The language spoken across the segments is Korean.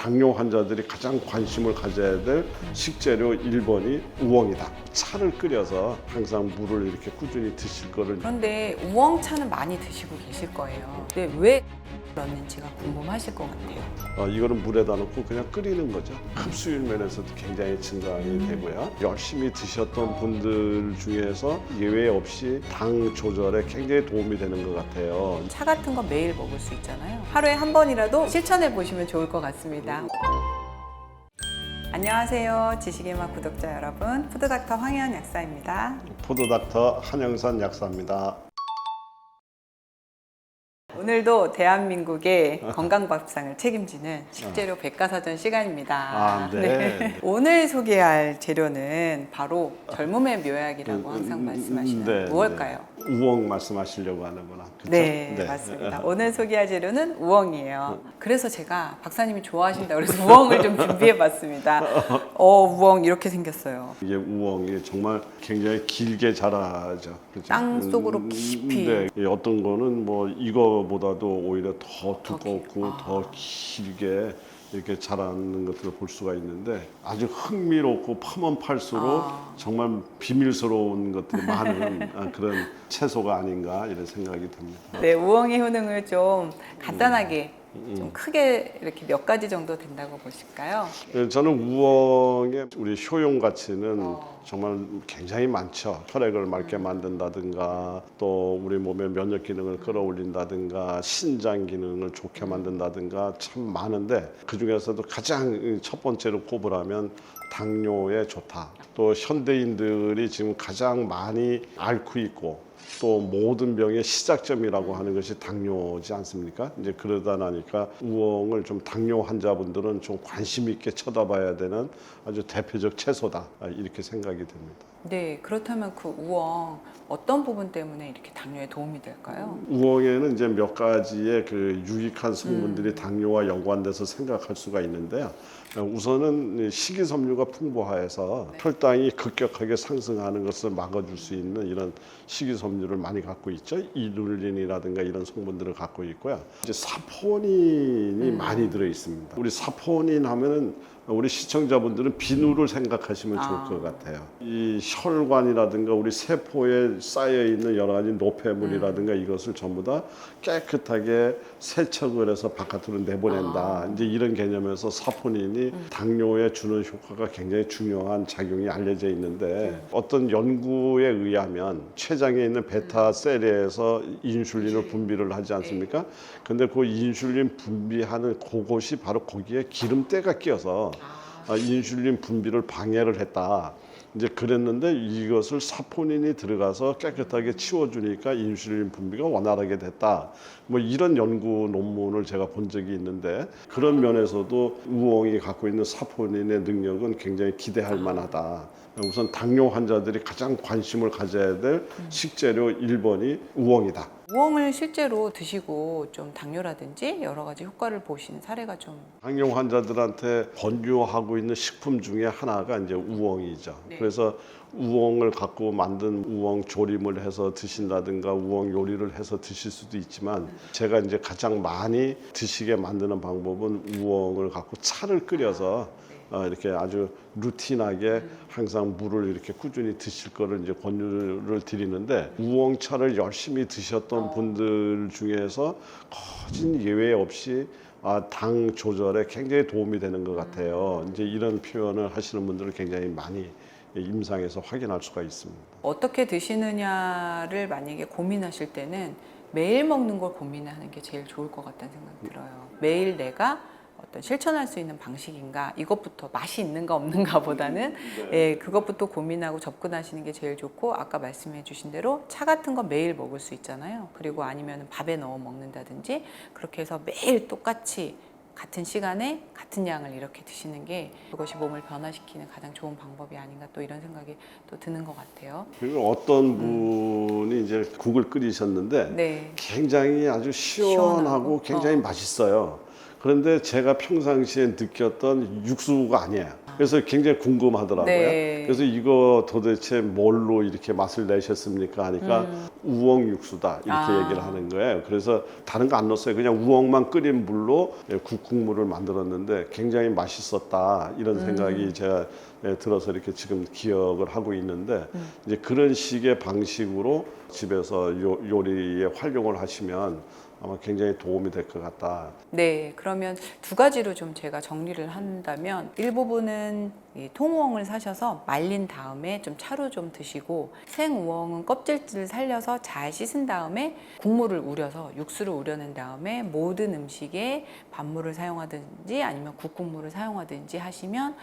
당뇨 환자들이 가장 관심을 가져야 될 식재료 1번이 우엉이다. 차를 끓여서 항상 물을 이렇게 꾸준히 드실 거를. 그런데 우엉차는 많이 드시고 계실 거예요. 근데 왜 넣는지가 궁금하실 것 같아요. 이거는 물에다 넣고 그냥 끓이는 거죠. 흡수율 면에서도 굉장히 증강이 되고요. 열심히 드셨던 분들 중에서 예외 없이 당 조절에 굉장히 도움이 되는 것 같아요. 차 같은 거 매일 먹을 수 있잖아요. 하루에 한 번이라도 실천해 보시면 좋을 것 같습니다. 안녕하세요. 지식의 맛 구독자 여러분. 푸드닥터 황혜연 약사입니다. 포도닥터 한영선 약사입니다. 오늘도 대한민국의 건강밥상을 책임지는 식재료 백과사전 시간입니다. 네. 오늘 소개할 재료는 바로 젊음의 묘약이라고 항상 말씀하시는 무엇일까요? 우엉 말씀하시려고 하는구나. 그렇죠? 네, 맞습니다. 오늘 소개할 재료는 우엉이에요. 그래서 제가 박사님이 좋아하신다고 그래서 우엉을 좀 준비해봤습니다. 우엉 이렇게 생겼어요. 이게 우엉이 정말 굉장히 길게 자라죠. 그렇죠? 땅 속으로 깊이. 네, 어떤 거는 뭐 이거보다도 오히려 더 두껍고 더 길게 이렇게 자라는 것들을 볼 수가 있는데 아주 흥미롭고 파면 팔수록 정말 비밀스러운 것들이 많은 그런 채소가 아닌가 이런 생각이 듭니다. 네, 우엉의 효능을 좀 간단하게 좀 크게 이렇게 몇 가지 정도 된다고 보실까요? 저는 우엉의 우리 효용 가치는 정말 굉장히 많죠. 혈액을 맑게 만든다든가 또 우리 몸의 면역 기능을 끌어올린다든가 신장 기능을 좋게 만든다든가 참 많은데 그 중에서도 가장 첫 번째로 꼽으라면 당뇨에 좋다. 또 현대인들이 지금 가장 많이 앓고 있고 또 모든 병의 시작점이라고 하는 것이 당뇨지 않습니까? 이제 그러다 나니까 우엉을 좀 당뇨 환자분들은 좀 관심 있게 쳐다봐야 되는 아주 대표적 채소다 이렇게 생각이 됩니다. 네, 그렇다면 그 우엉 어떤 부분 때문에 이렇게 당뇨에 도움이 될까요? 우엉에는 이제 몇 가지의 그 유익한 성분들이 당뇨와 연관돼서 생각할 수가 있는데요. 우선은 식이섬유가 풍부해서 혈당이 급격하게 상승하는 것을 막아줄 수 있는 이런 식이섬유를 많이 갖고 있죠. 이눌린이라든가 이런 성분들을 갖고 있고요. 이제 사포닌이 많이 들어 있습니다. 우리 사포닌 하면은 우리 시청자분들은 비누를 생각하시면 좋을 것 같아요. 이 혈관이라든가 우리 세포에 쌓여 있는 여러 가지 노폐물이라든가 이것을 전부 다 깨끗하게 세척을 해서 바깥으로 내보낸다. 이제 이런 개념에서 사포닌이 당뇨에 주는 효과가 굉장히 중요한 작용이 알려져 있는데 어떤 연구에 의하면 췌장에 있는 베타셀에서 인슐린을 분비를 하지 않습니까? 근데 그 인슐린 분비하는 그것이 바로 거기에 기름때가 끼어서 인슐린 분비를 방해를 했다. 이제 그랬는데 이것을 사포닌이 들어가서 깨끗하게 치워주니까 인슐린 분비가 원활하게 됐다. 뭐 이런 연구 논문을 제가 본 적이 있는데 그런 면에서도 우엉이 갖고 있는 사포닌의 능력은 굉장히 기대할 만하다. 우선 당뇨 환자들이 가장 관심을 가져야 될 식재료 1번이 우엉이다. 우엉을 실제로 드시고 좀 당뇨라든지 여러 가지 효과를 보시는 사례가 좀 당뇨 환자들한테 권유하고 있는 식품 중에 하나가 이제 우엉이죠. 그래서 우엉을 갖고 만든 우엉 조림을 해서 드신다든가 우엉 요리를 해서 드실 수도 있지만 제가 이제 가장 많이 드시게 만드는 방법은 우엉을 갖고 차를 끓여서 이렇게 아주 루틴하게 항상 물을 이렇게 꾸준히 드실 거를 이제 권유를 드리는데 우엉차를 열심히 드셨던 분들 중에서 거진 예외 없이 당 조절에 굉장히 도움이 되는 것 같아요. 이제 이런 표현을 하시는 분들을 굉장히 많이 임상에서 확인할 수가 있습니다. 어떻게 드시느냐를 만약에 고민하실 때는 매일 먹는 걸 고민하는 게 제일 좋을 것 같다는 생각이 들어요. 매일 내가 어떤 실천할 수 있는 방식인가 이것부터 맛이 있는가 없는가 보다는 그것부터 고민하고 접근하시는 게 제일 좋고 아까 말씀해 주신 대로 차 같은 거 매일 먹을 수 있잖아요. 그리고 아니면 밥에 넣어 먹는다든지 그렇게 해서 매일 똑같이 같은 시간에 같은 양을 이렇게 드시는 게 그것이 몸을 변화시키는 가장 좋은 방법이 아닌가 또 이런 생각이 또 드는 것 같아요. 그리고 어떤 분이 이제 국을 끓이셨는데 굉장히 아주 시원하고 굉장히 맛있어요. 그런데 제가 평상시에 느꼈던 육수가 아니에요. 그래서 굉장히 궁금하더라고요. 네. 그래서 이거 도대체 뭘로 이렇게 맛을 내셨습니까? 하니까 우엉 육수다 이렇게 얘기를 하는 거예요. 그래서 다른 거 안 넣었어요. 그냥 우엉만 끓인 물로 국물을 만들었는데 굉장히 맛있었다 이런 생각이 제가 들어서 이렇게 지금 기억을 하고 있는데 이제 그런 식의 방식으로 집에서 요리에 활용을 하시면 아마 굉장히 도움이 될 것 같다. 네, 그러면 두 가지로 좀 제가 정리를 한다면 일부분은 이 통우엉을 사셔서 말린 다음에 좀 차로 좀 드시고 생우엉은 껍질을 살려서 잘 씻은 다음에 국물을 우려서 육수를 우려낸 다음에 모든 음식에 밥물을 사용하든지 아니면 국국물을 사용하든지 하시면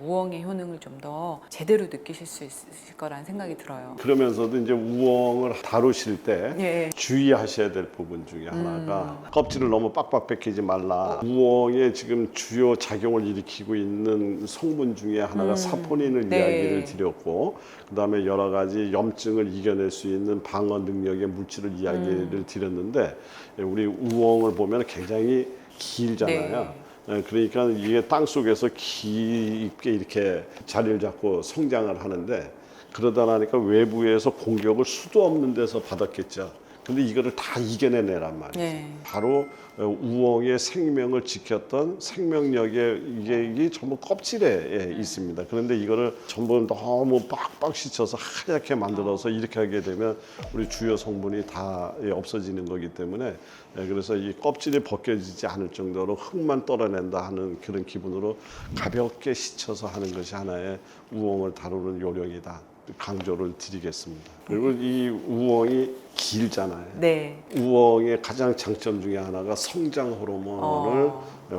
우엉의 효능을 좀 더 제대로 느끼실 수 있을 거라는 생각이 들어요. 그러면서도 이제 우엉을 다루실 때 예. 주의하셔야 될 부분 중에 하나가 껍질을 너무 빡빡 벗기지 말라. 우엉의 지금 주요 작용을 일으키고 있는 성분 중에 하나가 사포닌을 네. 이야기를 드렸고 그다음에 여러 가지 염증을 이겨낼 수 있는 방어 능력의 물질을 이야기를 드렸는데 우리 우엉을 보면 굉장히 길잖아요. 네. 그러니까 이게 땅 속에서 깊게 이렇게 자리를 잡고 성장을 하는데 그러다 나니까 외부에서 공격을 수도 없는 데서 받았겠죠. 근데 이거를 다 이겨내란 말이죠. 네. 바로 우엉의 생명을 지켰던 생명력의 이게 전부 껍질에 있습니다. 그런데 이거를 전부 너무 빡빡 씻어서 하얗게 만들어서 이렇게 하게 되면 우리 주요 성분이 다 없어지는 거기 때문에 그래서 이 껍질이 벗겨지지 않을 정도로 흙만 떨어낸다 하는 그런 기분으로 가볍게 씻어서 하는 것이 하나의 우엉을 다루는 요령이다. 강조를 드리겠습니다. 그리고 이 우엉이 길잖아요. 네. 우엉의 가장 장점 중에 하나가 성장 호르몬을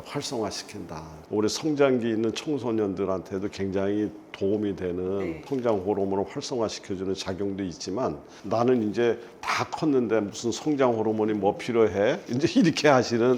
활성화시킨다. 올해 성장기 있는 청소년들한테도 굉장히 도움이 되는 성장 호르몬을 활성화시켜주는 작용도 있지만 나는 이제 다 컸는데 무슨 성장 호르몬이 뭐 필요해? 이제 이렇게 하시는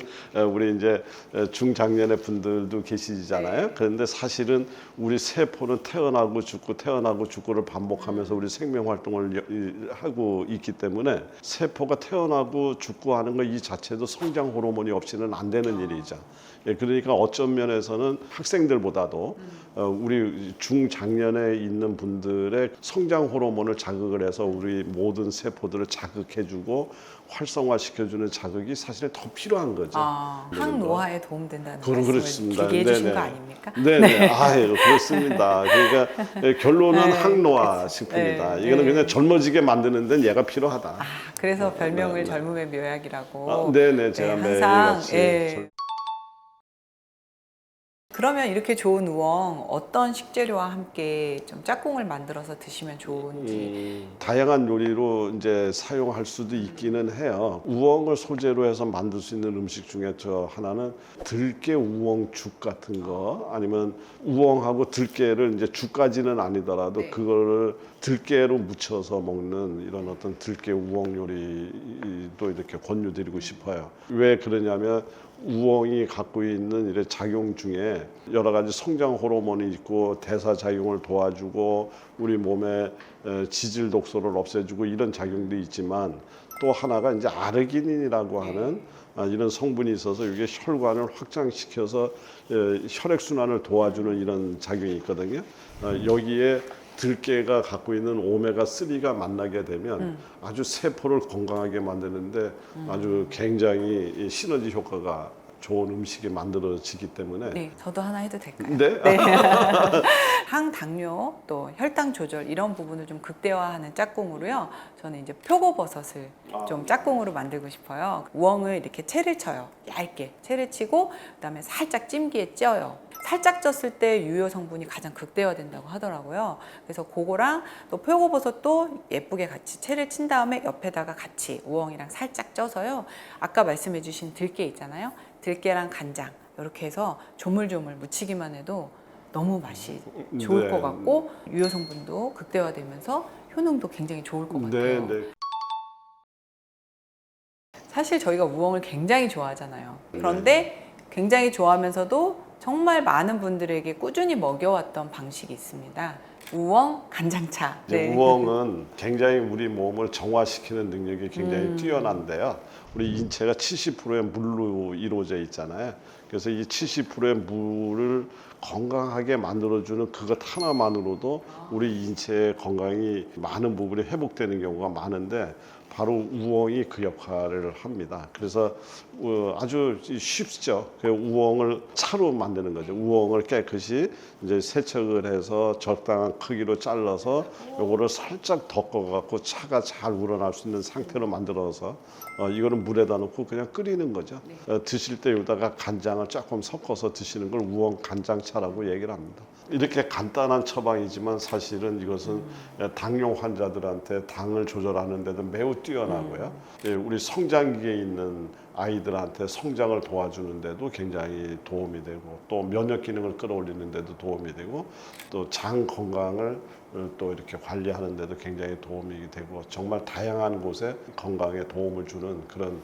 우리 이제 중장년의 분들도 계시잖아요. 그런데 사실은 우리 세포는 태어나고 죽고 태어나고 죽고를 반복하면서 우리 생명 활동을 하고 있기 때문에 세포가 태어나고 죽고 하는 거 이 자체도 성장 호르몬이 없이는 안 되는 일이죠. 그러니까 어떤 면에서는 학생들보다도 우리 중장년에 있는 분들의 성장 호르몬을 자극을 해서 우리 모든 세포들을 자극해주고 활성화시켜주는 자극이 사실 더 필요한 거죠. 항노화에 도움된다는 그렇습니다. 말씀을 얘기해 주신 거 아닙니까? 네네. 아유, 그렇습니다. 그러니까 결론은 항노화 식품이다. 네, 이거는 네. 그냥 젊어지게 만드는 데는 얘가 필요하다. 그래서 별명을 젊음의 묘약이라고. 네네. 제가 항상 매일같이 그러면 이렇게 좋은 우엉 어떤 식재료와 함께 좀 짝꿍을 만들어서 드시면 좋은지. 다양한 요리로 이제 사용할 수도 있기는 해요. 우엉을 소재로 해서 만들 수 있는 음식 중에 저 하나는 들깨 우엉죽 같은 거 아니면 우엉하고 들깨를 이제 죽까지는 아니더라도 네. 그거를 들깨로 무쳐서 먹는 이런 어떤 들깨 우엉 요리도 이렇게 권유드리고 싶어요. 왜 그러냐면 우엉이 갖고 있는 이런 작용 중에 여러 가지 성장 호르몬이 있고 대사 작용을 도와주고 우리 몸의 지질 독소를 없애주고 이런 작용도 있지만 또 하나가 이제 아르기닌이라고 하는 이런 성분이 있어서 이게 혈관을 확장시켜서 혈액 순환을 도와주는 이런 작용이 있거든요. 여기에 들깨가 갖고 있는 오메가3가 만나게 되면 아주 세포를 건강하게 만드는데 아주 굉장히 시너지 효과가 좋은 음식이 만들어지기 때문에 네, 저도 하나 해도 될까요? 네? 항당뇨 또 혈당 조절 이런 부분을 좀 극대화하는 짝꿍으로요. 저는 이제 표고버섯을 좀 짝꿍으로 만들고 싶어요. 우엉을 이렇게 채를 쳐요. 얇게 채를 치고 그다음에 살짝 찜기에 쪄요. 살짝 쪘을 때 유효 성분이 가장 극대화된다고 하더라고요. 그래서 그거랑 또 표고버섯도 예쁘게 같이 채를 친 다음에 옆에다가 같이 우엉이랑 살짝 쪄서요. 아까 말씀해주신 들깨 있잖아요. 들깨랑 간장 이렇게 해서 조물조물 무치기만 해도 너무 맛이 좋을 네. 것 같고 유효 성분도 극대화되면서 효능도 굉장히 좋을 것 같아요. 네. 사실 저희가 우엉을 굉장히 좋아하잖아요. 그런데 굉장히 좋아하면서도 정말 많은 분들에게 꾸준히 먹여왔던 방식이 있습니다. 우엉 간장차. 이제 우엉은 굉장히 우리 몸을 정화시키는 능력이 굉장히 뛰어난데요. 우리 인체가 70%의 물로 이루어져 있잖아요. 그래서 이 70%의 물을 건강하게 만들어주는 그것 하나만으로도 우리 인체의 건강이 많은 부분이 회복되는 경우가 많은데 바로 우엉이 그 역할을 합니다. 그래서 아주 쉽죠. 그 우엉을 차로 만드는 거죠. 우엉을 깨끗이 이제 세척을 해서 적당한 크기로 잘라서 요거를 살짝 덮어갖고 차가 잘 우러날 수 있는 상태로 만들어서 이거는 물에다 넣고 그냥 끓이는 거죠. 드실 때 여기다가 간장을 조금 섞어서 드시는 걸 우엉 간장차라고 얘기를 합니다. 이렇게 간단한 처방이지만 사실은 이것은 당뇨 환자들한테 당을 조절하는 데도 매우 뛰어나고요. 예, 우리 성장기에 있는 아이들한테 성장을 도와주는 데도 굉장히 도움이 되고 또 면역 기능을 끌어올리는 데도 도움이 되고 또 장 건강을 또 이렇게 관리하는 데도 굉장히 도움이 되고 정말 다양한 곳에 건강에 도움을 주는 그런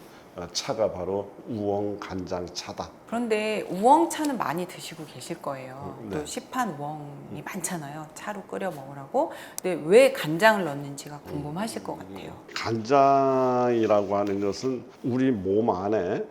차가 바로 우엉 간장 차다. 그런데 우엉차는 많이 드시고 계실 거예요. 네. 또 시판 우엉이 많잖아요. 차로 끓여 먹으라고. 근데 왜 간장을 넣는지가 궁금하실 것 같아요. 간장이라고 하는 것은 우리 몸 안에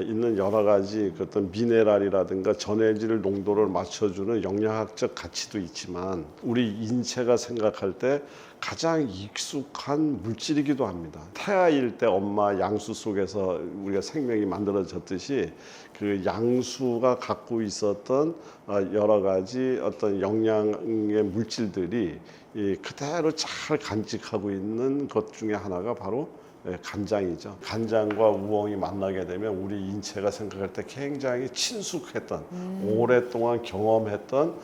있는 여러 가지 그 어떤 미네랄이라든가 전해질 농도를 맞춰주는 영양학적 가치도 있지만 우리 인체가 생각할 때 가장 익숙한 물질이기도 합니다. 태아일 때 엄마 양수 속에서 우리가 생명이 만들어졌듯이 그 양수가 갖고 있었던 여러 가지 어떤 영양의 물질들이 그대로 잘 간직하고 있는 것 중에 하나가 바로 간장이죠. 간장과 우엉이 만나게 되면 우리 인체가 생각할 때 굉장히 친숙했던 오랫동안 경험했던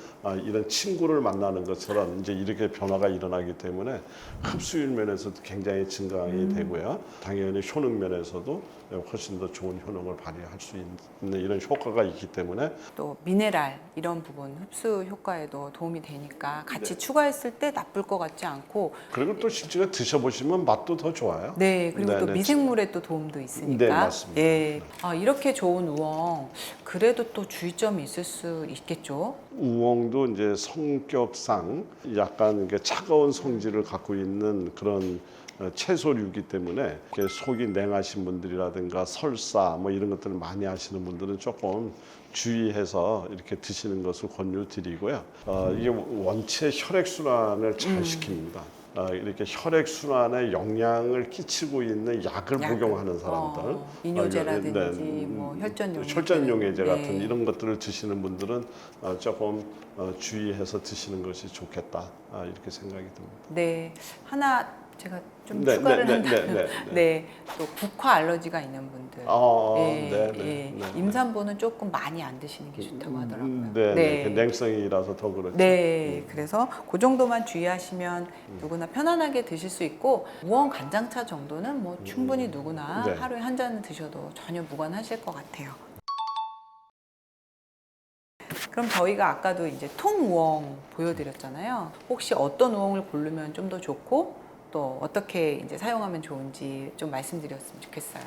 이런 친구를 만나는 것처럼 이제 이렇게 변화가 일어나기 때문에 흡수율 면에서도 굉장히 증강이 되고요. 당연히 효능 면에서도 훨씬 더 좋은 효능을 발휘할 수 있는 이런 효과가 있기 때문에 또 미네랄 이런 부분 흡수 효과에도 도움이 되니까 같이 추가했을 때 나쁠 것 같지 않고 그리고 또 실제로 드셔보시면 맛도 더 좋아요. 네, 그리고 또 네네. 미생물에 또 도움도 있으니까. 네, 맞습니다. 예. 이렇게 좋은 우엉 그래도 또 주의점이 있을 수 있겠죠. 우엉도 이제 성격상 약간 이게 차가운 성질을 갖고 있는 그런 채소류이기 때문에 이렇게 속이 냉하신 분들이라든가 설사 뭐 이런 것들을 많이 하시는 분들은 조금 주의해서 이렇게 드시는 것을 권유드리고요. 이게 원체 혈액 순환을 잘 시킵니다. 이렇게 혈액 순환에 영향을 끼치고 있는 약을 복용하는 사람들, 이뇨제라든지 뭐 혈전용해제 같은 네. 이런 것들을 드시는 분들은 조금 주의해서 드시는 것이 좋겠다 이렇게 생각이 듭니다. 네, 하나 제가 좀 네, 추가를 네, 한다면 네, 네, 또 국화 알러지가 있는 분들 임산부는 조금 많이 안 드시는 게 좋다고 하더라고요. 네. 그 냉성이라서 더 그렇죠. 네, 그래서 그 정도만 주의하시면 누구나 편안하게 드실 수 있고 우엉 간장차 정도는 뭐 충분히 누구나 네. 하루에 한 잔 드셔도 전혀 무관하실 것 같아요. 그럼 저희가 아까도 이제 통우엉 보여드렸잖아요. 혹시 어떤 우엉을 고르면 좀 더 좋고 또 어떻게 이제 사용하면 좋은지 좀 말씀드렸으면 좋겠어요.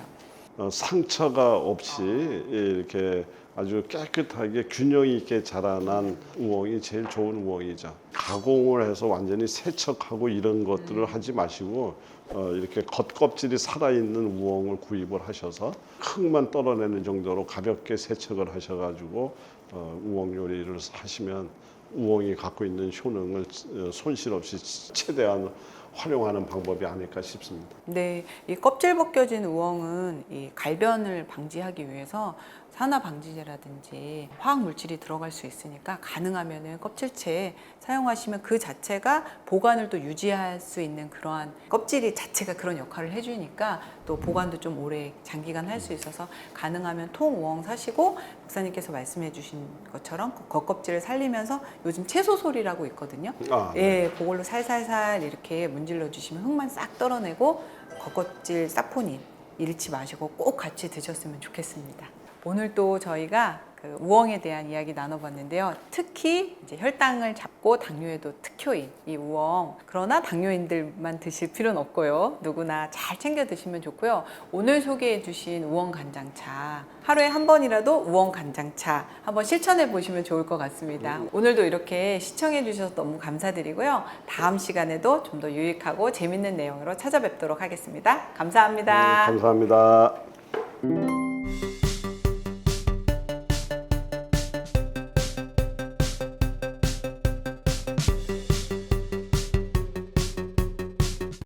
상처가 없이 이렇게 아주 깨끗하게 균형 있게 자라난 우엉이 제일 좋은 우엉이죠. 가공을 해서 완전히 세척하고 이런 것들을 하지 마시고 이렇게 겉껍질이 살아있는 우엉을 구입을 하셔서 흙만 떨어내는 정도로 가볍게 세척을 하셔가지고 우엉 요리를 하시면 우엉이 갖고 있는 효능을 손실 없이 최대한 활용하는 방법이 아닐까 싶습니다. 네, 이 껍질 벗겨진 우엉은 이 갈변을 방지하기 위해서 산화 방지제라든지 화학 물질이 들어갈 수 있으니까 가능하면은 껍질째 사용하시면 그 자체가 보관을 또 유지할 수 있는 그러한 껍질이 자체가 그런 역할을 해주니까 또 보관도 좀 오래 장기간 할 수 있어서 가능하면 통우엉 사시고 박사님께서 말씀해주신 것처럼 그 겉껍질을 살리면서 요즘 채소솔이라고 있거든요. 예, 그걸로 살살살 이렇게 문질러 주시면 흙만 싹 떨어내고 겉껍질 사포닌 잃지 마시고 꼭 같이 드셨으면 좋겠습니다. 오늘 또 저희가 그 우엉에 대한 이야기 나눠봤는데요. 특히 이제 혈당을 잡고 당뇨에도 특효인 이 우엉. 그러나 당뇨인들만 드실 필요는 없고요. 누구나 잘 챙겨 드시면 좋고요. 오늘 소개해주신 우엉 간장차. 하루에 한 번이라도 우엉 간장차 한번 실천해 보시면 좋을 것 같습니다. 오늘도 이렇게 시청해 주셔서 너무 감사드리고요. 다음 시간에도 좀 더 유익하고 재밌는 내용으로 찾아뵙도록 하겠습니다. 감사합니다. 감사합니다.